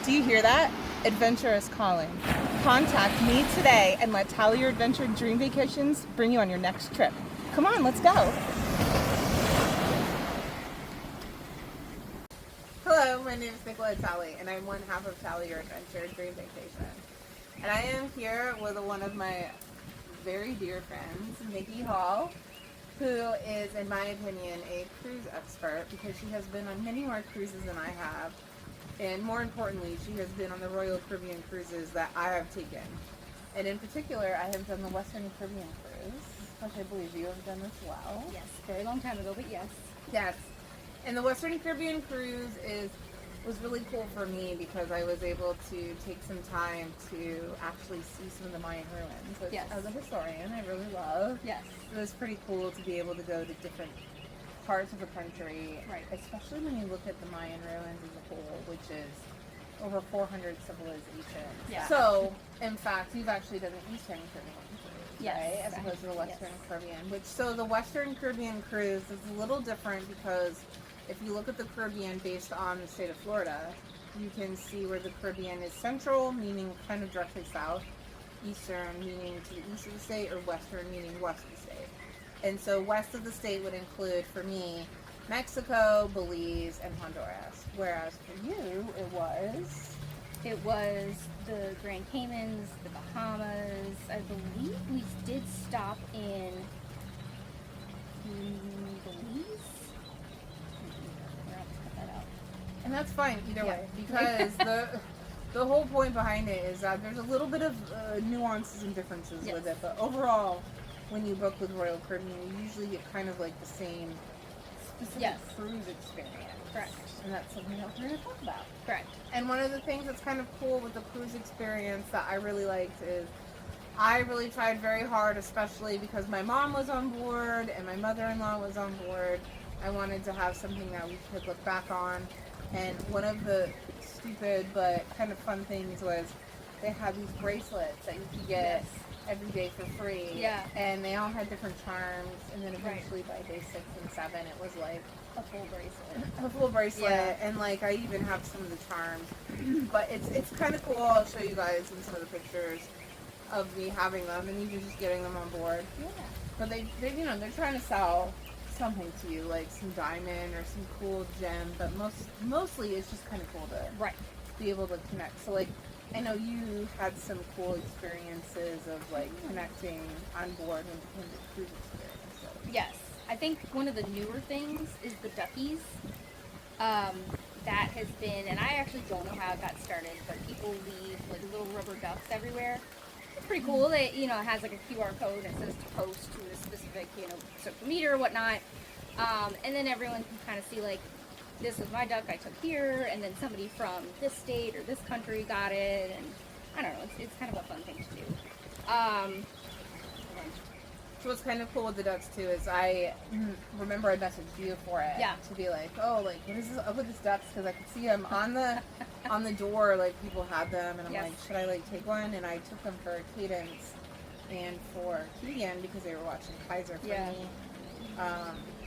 Do you hear that? Adventure is calling. Contact me today and let Talley Your Adventure Dream Vacations bring you on your next trip. Come on, let's go. Hello, my name is Nikki Talley, and I'm one half of Talley Your Adventure Dream Vacation. And I am here with one of my very dear friends, Nikki Hall, who is, in my opinion, a cruise expert because she has been on many more cruises than I have. And more importantly, she has been on the Royal Caribbean cruises that I have taken. And in particular, I have done the Western Caribbean cruise, which I believe you have done as well. Yes, very long time ago, but yes. Yes. And the Western Caribbean cruise was really cool for me because I was able to take some time to actually see some of the Mayan ruins, which Yes. as a historian I really love. Yes. It was pretty cool to be able to go to different parts of the country, Right. especially when you look at the Mayan ruins as a whole, which is over 400 civilizations. Yeah. So, in fact, you've actually done the Eastern Caribbean cruise, Yes. right? As opposed to the Western Yes. Caribbean. So the Western Caribbean cruise is a little different because if you look at the Caribbean based on the state of Florida, you can see where the Caribbean is central, meaning kind of directly south, eastern, meaning to the east of the state, or western, meaning west of the state. And so west of the state would include, for me, Mexico, Belize, and Honduras. Whereas for you, It was the Grand Caymans, the Bahamas. I believe we did stop in Belize. I'll have to cut that out. And that's fine either Yeah. way, because the whole point behind it is that there's a little bit of nuances and differences Yes. with it, but overall, when you book with Royal Caribbean, you usually get kind of like the same specific Yes. cruise experience. Correct. And that's something else we're going to talk about. Correct. And one of the things that's kind of cool with the cruise experience that I really liked is I really tried very hard, especially because my mom was on board and my mother-in-law was on board. I wanted to have something that we could look back on. And one of the stupid but kind of fun things was they had these bracelets that you could get Yes. every day for free. Yeah. And they all had different charms. And then Right. eventually by day 6 and 7, it was like A full bracelet. a full bracelet. Yeah. And like I even have some of the charms. But it's kind of cool. I'll show you guys in some of the pictures of me having them and even just getting them on board. Yeah. But they they're trying to sell something to you, like some diamond or some cool gem, but mostly it's just kind of cool to Right. be able to connect. So like I know you had some cool experiences of like connecting on board in the cruise experience. So. Yes. I think one of the newer things is the duckies. That has been, and I actually don't know how it got started, but people leave like little rubber ducks everywhere. It's pretty cool. It has like a QR code that says to post to a specific, social media or whatnot. And then everyone can kind of see like, this is my duck I took here, and then somebody from this state or this country got it, and I don't know, it's kind of a fun thing to do. So what's kind of cool with the ducks too is I remember I messaged you for it to be like, oh, like what is this up with these ducks? Because I could see them on the door, like people had them, and I'm Yes. like, should I like take one? And I took them for Cadence and for Keegan because they were watching Kaiser for Yeah. me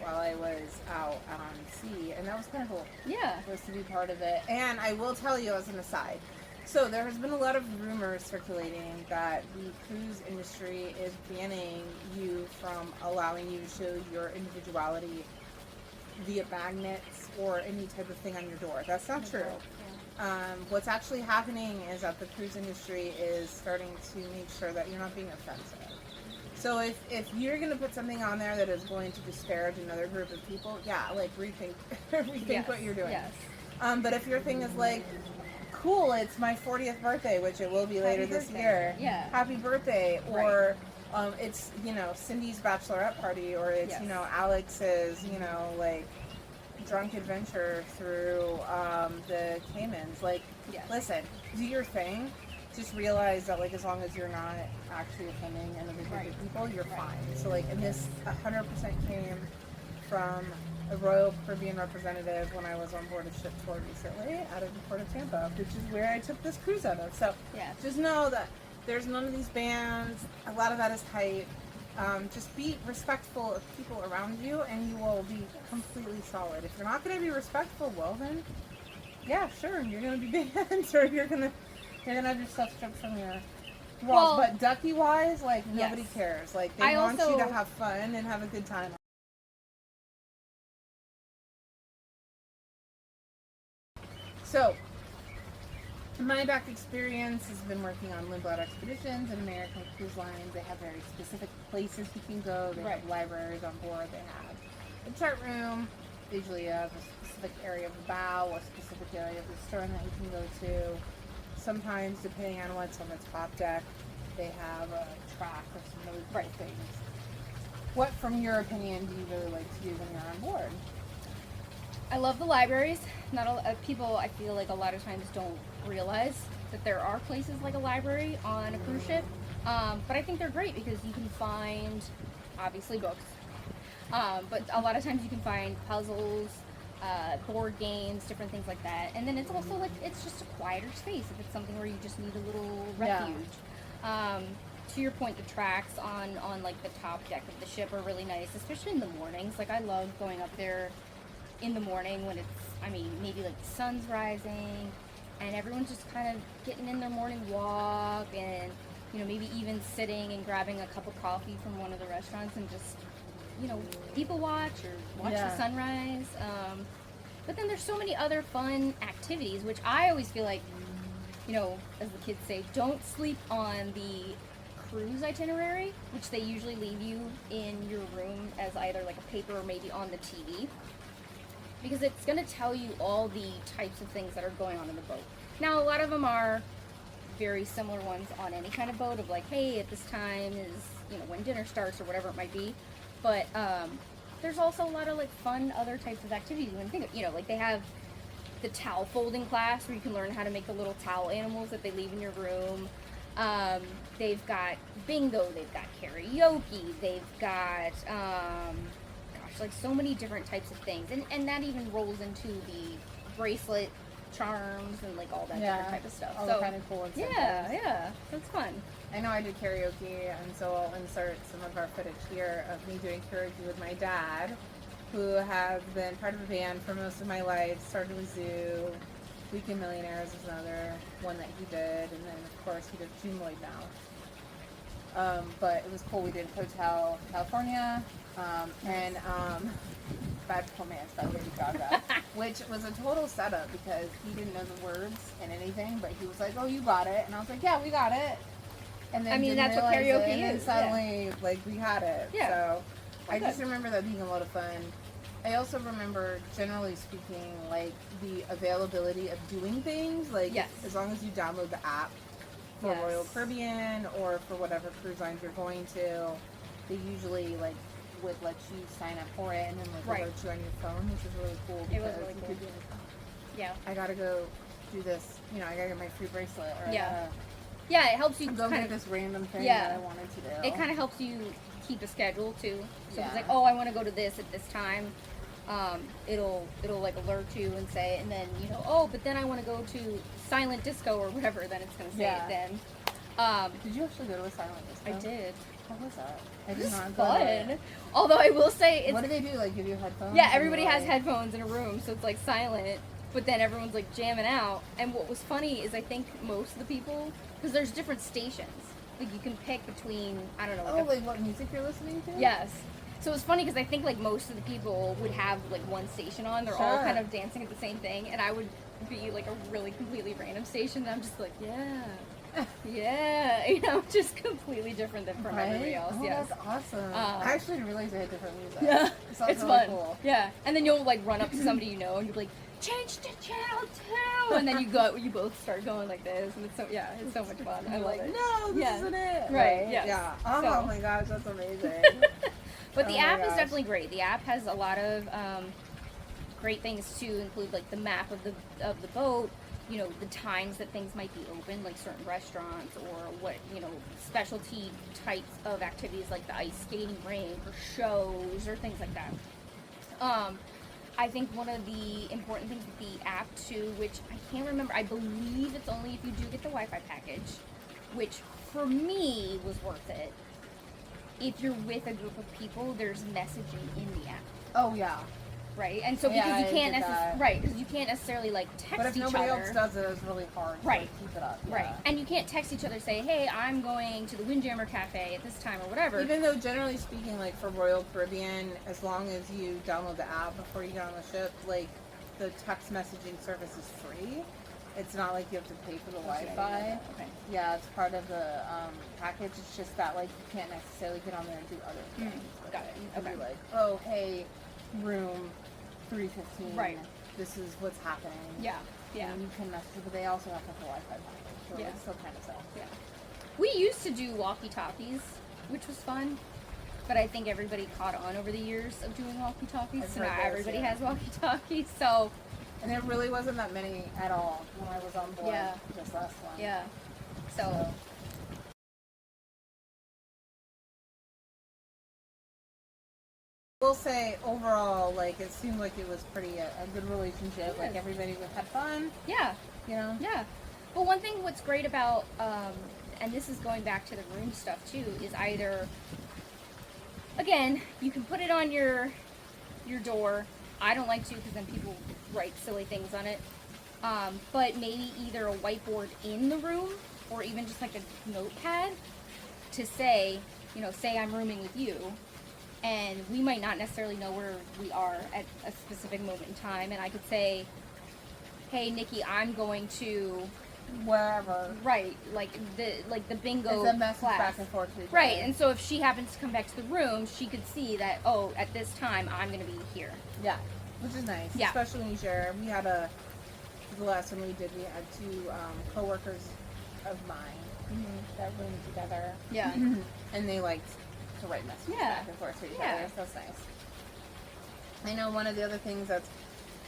while I was out on sea, and that was kind of cool. Yeah. Was to be part of it. And I will tell you as an aside. So there has been a lot of rumors circulating that the cruise industry is banning you from allowing you to show your individuality via magnets or any type of thing on your door. That's not true. What's actually happening is that the cruise industry is starting to make sure that you're not being offensive. So if you're going to put something on there that is going to disparage another group of people, like rethink Yes. what you're doing. Yes. But if your thing is like, cool, it's my 40th birthday, which it will be later this birthday. year. Yeah. Happy birthday. Or it's, Cindy's bachelorette party, or it's, Yes. Alex's, like drunk adventure through the Caymans. Like, Yes. listen, do your thing. Just realize that, like, as long as you're not actually offending another group Right. of people, you're Right. fine. So, like, and this 100% came from a Royal Caribbean representative when I was on board a ship tour recently out of the port of Tampa, which is where I took this cruise out of. So, Yeah. just know that there's none of these bans. A lot of that is hype. Just be respectful of people around you, and you will be completely solid. If you're not going to be respectful, well then, yeah, sure, you're gonna be banned, or you're gonna have your stuff stripped from your walls. Well, But ducky wise, like nobody yes. cares. Like they I want you also- to have fun and have a good time. So, my back experience has been working on Limblad Expeditions and American Cruise Lines. They have very specific places you can go. They have libraries on board. They have a chart room. They usually have a specific area of the bow, a specific area of the stern that you can go to. Sometimes, depending on what's on the top deck, they have a track or some really great things. What, from your opinion, do you really like to do when you're on board? I love the libraries. Not a people, I feel like a lot of times don't realize that there are places like a library on a cruise ship. But I think they're great because you can find, obviously, books. But a lot of times you can find puzzles, board games, different things like that. And then it's also like, it's just a quieter space if it's something where you just need a little refuge. To your point, the tracks on like the top deck of the ship are really nice, especially in the mornings. Like I love going up there in the morning when it's, I mean, maybe like the sun's rising and everyone's just kind of getting in their morning walk and, you know, maybe even sitting and grabbing a cup of coffee from one of the restaurants and just, you know, people watch or watch the sunrise. But then there's so many other fun activities, which I always feel like, you know, as the kids say, don't sleep on the cruise itinerary, which they usually leave you in your room as either like a paper or maybe on the TV. Because it's going to tell you all the types of things that are going on in the boat. Now, a lot of them are very similar ones on any kind of boat of like, hey, at this time is, you know, when dinner starts or whatever it might be. But there's also a lot of like fun other types of activities. When you think of, you know, like they have the towel folding class where you can learn how to make the little towel animals that they leave in your room. They've got bingo, they've got karaoke, they've got like so many different types of things, and that even rolls into the bracelet charms and like all that different type of stuff. All so kind of cool incentives. yeah, that's fun. I know I did karaoke, and so I'll insert some of our footage here of me doing karaoke with my dad, who has been part of a band for most of my life. Started with Zoo, Weekend Millionaires is another one that he did, and then of course he does June Lloyd now. But it was cool. We did Hotel California. And Bad Romance by Lady Gaga, which was a total setup because he didn't know the words and anything, but he was like, "Oh, you got it," and I was like, "Yeah, we got it." And then I mean, didn't that's what realize karaoke it, and then is. suddenly, like, we had it. Yeah. So I Good. just remember that being a lot of fun. I also remember, generally speaking, like the availability of doing things. Like, as long as you download the app for Royal Caribbean or for whatever cruise lines you're going to, they usually like would let you sign up for it and then like alert you on your phone, which is really cool. It was really cool. Yeah. I gotta go do this. You know, I gotta get my free bracelet. Or yeah, it helps you go kind get of this random thing that I wanted to do. It kind of helps you keep a schedule too. So it's like, Yeah. oh, I want to go to this at this time. It'll like alert you and say, and then you know, oh, but then I want to go to silent disco or whatever. Then it's gonna say it then. Did you actually go to a silent disco? I did. What was that? I It did was not fun. Although I will say, it's, what do they do? Like give you headphones? yeah, everybody has headphones in a room, so it's like silent. But then everyone's like jamming out. And what was funny is I think most of the people, because there's different stations, like you can pick between, I don't know. Like what music you're listening to? Yes. So it was funny because I think like most of the people would have like one station on. They're all kind of dancing at the same thing, and I would be like a really completely random station. And I'm just like, yeah, you know, just completely different than from everybody else. Oh, yes. that's awesome. I actually didn't realize they had different music. Yeah, it's really fun. Cool. Yeah, and then you'll like run up to somebody you know, and you'll be like, change to channel 2, and then you both start going like this, and it's so much fun. I love it. No, this isn't it. Right. Yes. Yeah. Oh my gosh, that's amazing. But the app is definitely great. The app has a lot of great things to include, like the map of the boat. You know, the times that things might be open, like certain restaurants, or what, you know, specialty types of activities like the ice skating rink or shows or things like that. I think one of the important things with the app too, which I can't remember, I believe it's only if you do get the Wi-Fi package, which for me was worth it. If you're with a group of people, there's messaging in the app. Oh yeah. right? And so Yeah, because I you can't did that. right, because you can't necessarily like text But if each nobody other. else does it, it's really hard to Right. keep it up. Right. Yeah. And you can't text each other, say, hey, I'm going to the Windjammer Cafe at this time or whatever. Even though generally speaking, like for Royal Caribbean, as long as you download the app before you get on the ship, like the text messaging service is free. It's not like you have to pay for the Wi-Fi. Okay. Yeah, it's part of the package. It's just that like you can't necessarily get on there and do other things. Got it. You can Okay. be like, oh hey, room 315. Right. This is what's happening. Yeah. Yeah. And you can message, but they also have to have a Wi-Fi package. So Yeah. it's still kind of self. Yeah. We used to do walkie-talkies, which was fun. But I think everybody caught on over the years of doing walkie-talkies. I've So heard now those, everybody yeah. has walkie-talkies. So, And there really wasn't that many at all when I was on board. Yeah. This last one. yeah. So, We'll say overall, like it seemed like it was pretty a good relationship. Yeah. Like everybody had fun, yeah. you know. Yeah. Well, one thing what's great about, and this is going back to the room stuff too, is either, again, you can put it on your door. I don't like to because then people write silly things on it. But maybe either a whiteboard in the room or even just like a notepad to say, say I'm rooming with you. And we might not necessarily know where we are at a specific moment in time. And I could say, hey, Nikki, I'm going to Wherever. right, like the bingo It's a message class. back and forth to each Right, other. and so if she happens to come back to the room, she could see that, oh, at this time I'm going to be here. Yeah, which is nice. Yeah. Especially when you share. We had the last one we did, we had two coworkers of mine that roomed together. Yeah. And they liked to write messages Yeah. back and forth to each Yeah. other. So that's nice. I know one of the other things that's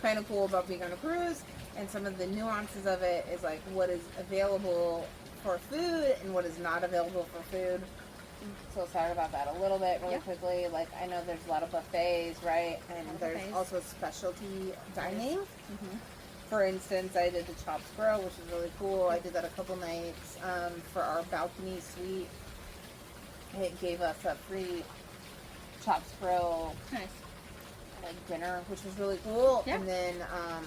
kind of cool about being on a cruise and some of the nuances of it is like what is available for food and what is not available for food. So let's talk about that a little bit really Yeah. quickly. Like I know there's a lot of buffets, right? And there's buffets. also specialty dining. Mm-hmm. For instance, I did the chopped squirrel, which is really cool. I did that a couple nights for our balcony suite. It gave us a free chopped squirrel Nice. like dinner, which was really cool. Yeah. And then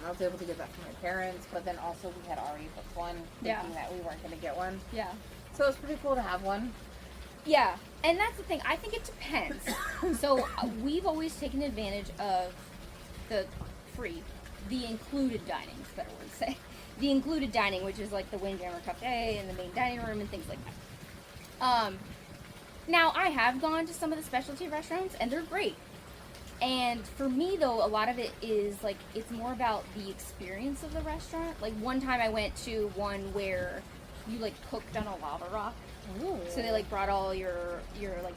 I was able to get that from my parents, but then also we had already booked one, Yeah. thinking that we weren't going to get one. Yeah. So it's pretty cool to have one. Yeah, and that's the thing. I think it depends. So we've always taken advantage of the included dining, is a better word to say. The included dining, which is like the Windjammer Cafe and the main dining room and things like that. Now, I have gone to some of the specialty restaurants, and they're great. And for me, though, a lot of it is, like, it's more about the experience of the restaurant. Like, one time I went to one where you, like, cooked on a lava rock. Ooh. So they, like, brought all your like,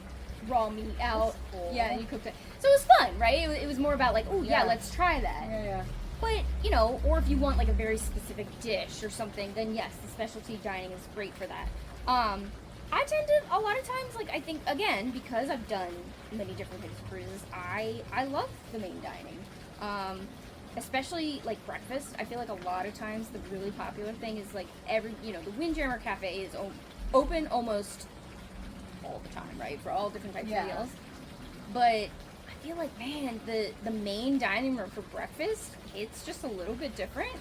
raw meat out. That's cool. Yeah, and you cooked it. So it was fun, right? It was more about, like, oh, yeah, Yeah. let's try that. Yeah. But, or if you want, like, a very specific dish or something, then yes, the specialty dining is great for that. I tend to, a lot of times, like, I think, again, because I've done many different types of cruises, I love the main dining. Especially, like, breakfast. I feel like a lot of times the really popular thing is, like, the Windjammer Cafe is open almost all the time, right? For all different types Yeah. of meals. But I feel like, man, the main dining room for breakfast, it's just a little bit different.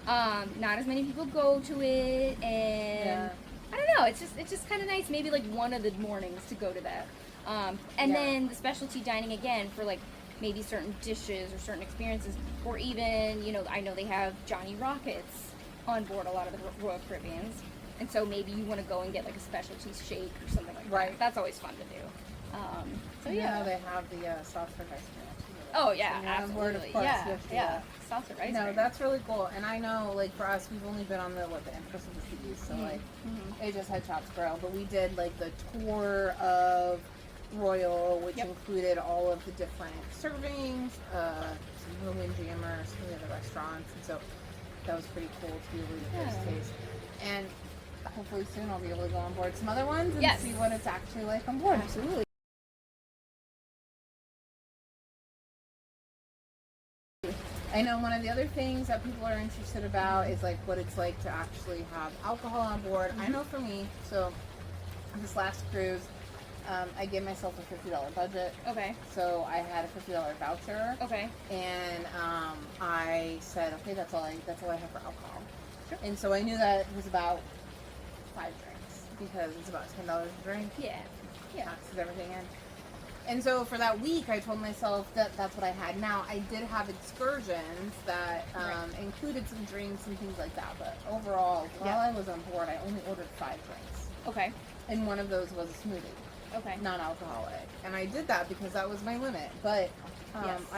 Not as many people go to it, and Yeah. I don't know. It's just kind of nice. Maybe like one of the mornings to go to that. And Yeah. then the specialty dining again for like maybe certain dishes or certain experiences, or even I know they have Johnny Rockets on board a lot of the Royal Caribbeans, and so maybe you want to go and get like a specialty shake or something like Right. that. That's always fun to do. So Yeah, yeah. they have the sauce for ice cream. Oh yeah, So you're on board, of absolutely. course, you Yeah, have to do yeah. that. Salsa rice. No, cream. that's really cool. And I know, like, for us, we've only been on the Empress of the Seas, so, like, it just had chopped squirrel. But we did, like, the tour of Royal, which Yep. included all of the different servings, some of the Windjammers, some of the other restaurants. And so that was pretty cool to be able to get those taste. And hopefully soon I'll be able to go on board some other ones and Yes. see what it's actually like on board. Absolutely. I know one of the other things that people are interested about is like what it's like to actually have alcohol on board. I know for me, so this last cruise, I gave myself a $50 budget. Okay. So I had a $50 voucher. Okay. And I said, okay, that's all I have for alcohol. Sure. And so I knew that it was about 5 drinks because it's about $10 a drink. Yeah. Yeah. Taxes, everything in. And so for that week, I told myself that that's what I had. Now, I did have excursions that included some drinks and things like that. But overall, while I was on board, I only ordered 5 drinks. Okay. And one of those was a smoothie. Okay. Non-alcoholic. And I did that because that was my limit. But,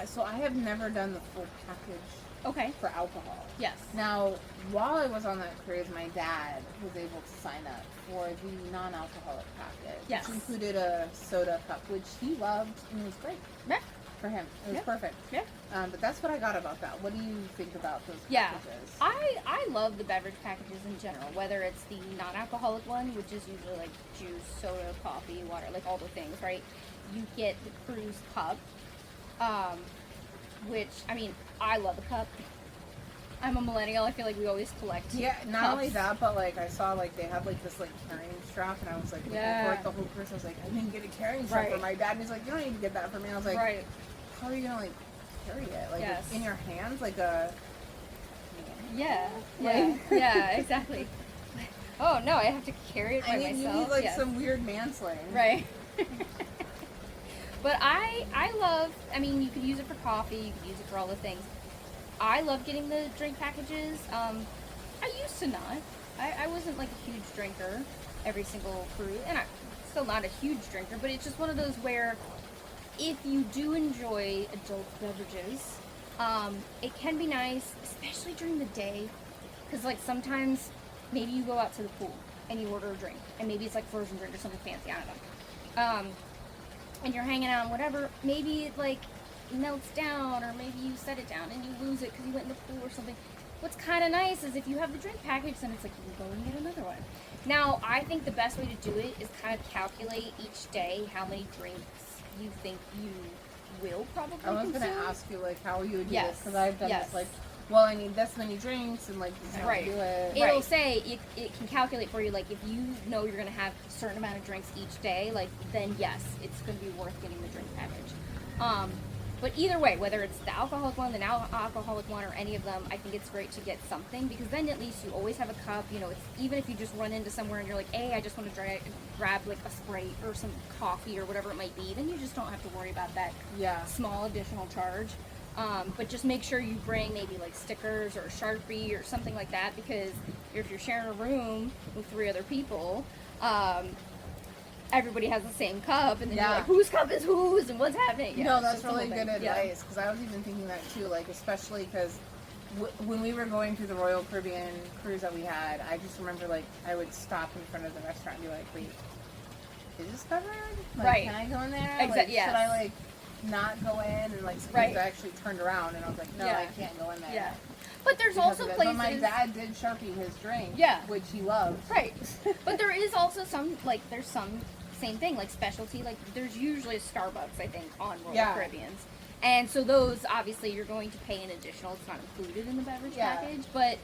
so I have never done the full package for alcohol. Yes. Now, while I was on that cruise, my dad was able to sign up for the non-alcoholic package. Yes. Which included a soda cup, which he loved, and it was great. Yeah. For him. It was perfect. Yeah. But that's what I got about that. What do you think about those Yeah. packages? I love the beverage packages in general, whether it's the non-alcoholic one, which is usually like juice, soda, coffee, water, like all the things, right? You get the cruise cup, which, I mean, I love a cup. I'm a millennial. I feel like we always collect Not cups. only that, but like I saw like they had like this like carrying strap, and I was like, for like the whole cruise, I was like, I didn't get a carrying strap for my dad. And he's like, you don't need to get that for me. I was like, how are you gonna like carry it? Like in your hands, like a yeah, exactly. Oh no, I have to carry it by myself. You need like some weird manslaying, right? But I love. I mean, you could use it for coffee. You could use it for all the things. I love getting the drink packages. I used to not. I wasn't like a huge drinker every single cruise, and I'm still not a huge drinker, but it's just one of those where if you do enjoy adult beverages, it can be nice, especially during the day, because like sometimes maybe you go out to the pool and you order a drink, and maybe it's like frozen drink or something fancy, I don't know. And you're hanging out and whatever, maybe it like melts down, or maybe you set it down and you lose it because you went in the pool or something. What's kind of nice is if you have the drink package, then it's like you can go and get another one. Now, I think the best way to do it is kind of calculate each day how many drinks you think you will probably consume. I was going to ask you like how you would do this, because I've done this like, well, I need this many drinks, and like this is how I do it. It'll say, it can calculate for you, like if you know you're going to have a certain amount of drinks each day, like then yes, it's going to be worth getting the drink package. But either way, whether it's the alcoholic one, the non-alcoholic one, or any of them, I think it's great to get something, because then at least you always have a cup. You know, it's even if you just run into somewhere and you're like, hey, I just want to grab like a Sprite or some coffee or whatever it might be, then you just don't have to worry about that small additional charge. But just make sure you bring maybe like stickers or a Sharpie or something like that, because if you're sharing a room with 3 other people, everybody has the same cup, and then you're like, whose cup is whose, and what's happening? No, that's really good advice, because I was even thinking that too, like, especially because when we were going through the Royal Caribbean cruise that we had, I just remember, like, I would stop in front of the restaurant and be like, wait, is this covered? Like, can I go in there? Exactly. Like, should I, like, not go in? And, like, sometimes I actually turned around, and I was like, no, I can't go in there. Yeah. But there's also places... But my dad did Sharpie his drink, which he loved. Right. But there is also some, like, there's some... Same thing, like specialty, like there's usually a Starbucks, I think, on Royal Caribbean's. And so those, obviously, you're going to pay an additional. It's not included in the beverage package, but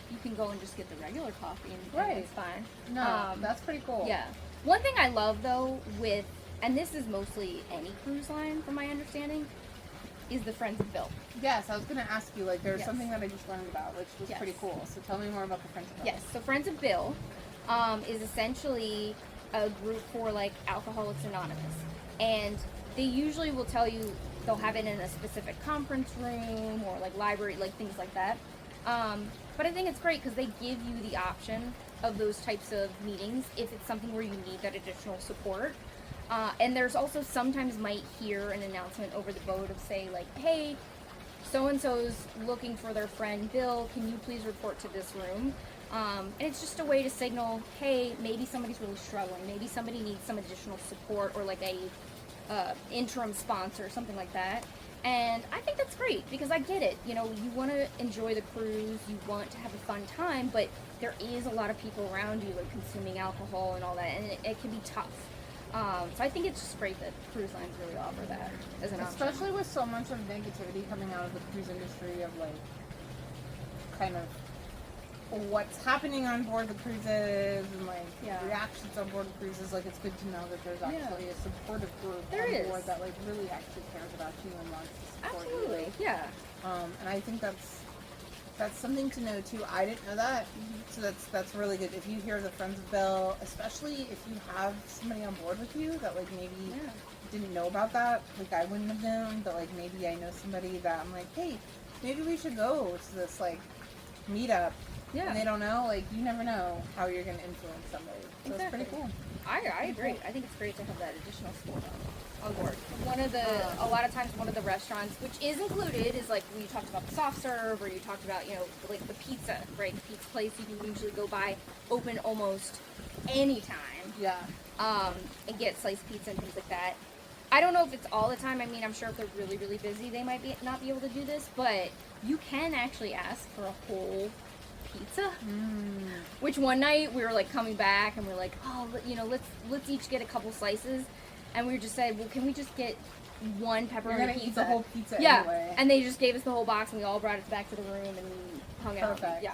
you can go and just get the regular coffee, and it's fine. No, that's pretty cool. Yeah. One thing I love, though, with, and this is mostly any cruise line, from my understanding, is the Friends of Bill. Yes, I was going to ask you, like, there's something that I just learned about, which was pretty cool. So tell me more about the Friends of Bill. Yes, so Friends of Bill is essentially a group for like Alcoholics Anonymous, and they usually will tell you they'll have it in a specific conference room or like library, like things like that. But I think it's great because they give you the option of those types of meetings if it's something where you need that additional support. And there's also sometimes might hear an announcement over the boat of say like, hey, so-and-so's looking for their friend Bill, can you please report to this room? And it's just a way to signal, hey, maybe somebody's really struggling. Maybe somebody needs some additional support, or like a interim sponsor, something like that. And I think that's great, because I get it. You know, you want to enjoy the cruise, you want to have a fun time, but there is a lot of people around you like consuming alcohol and all that, and it can be tough. So I think it's just great that cruise lines really offer that as an option. Especially with so much of negativity coming out of the cruise industry of like kind of what's happening on board the cruises and like Yeah. reactions on board the cruises. Like it's good to know that there's actually a supportive group There on is. board that like really actually cares about you and wants to support Absolutely, you. yeah. And I think that's something to know too. I didn't know that, so that's really good. If you hear the Friends of Bill, especially if you have somebody on board with you that like maybe didn't know about that, like I wouldn't have known, but like maybe I know somebody that I'm like, hey, maybe we should go to this like meetup. Yeah. And they don't know, like you never know how you're gonna influence somebody. So it's pretty cool. I agree. I think it's great to have that additional sport on board. A lot of times one of the restaurants, which is included, is like when you talked about the soft serve, or you talked about, you know, like the pizza, right? The pizza place you can usually go by, open almost any time. Yeah. And get sliced pizza and things like that. I don't know if it's all the time. I mean, I'm sure if they're really, really busy, they might not be able to do this, but you can actually ask for a whole pizza. Which one night we were like coming back and we're like, oh, you know, let's each get a couple slices, and we just said, well, can we just get one pepperoni You're gonna pizza? eat the whole pizza yeah. anyway. And they just gave us the whole box, and we all brought it back to the room and hung out. Perfect. Yeah.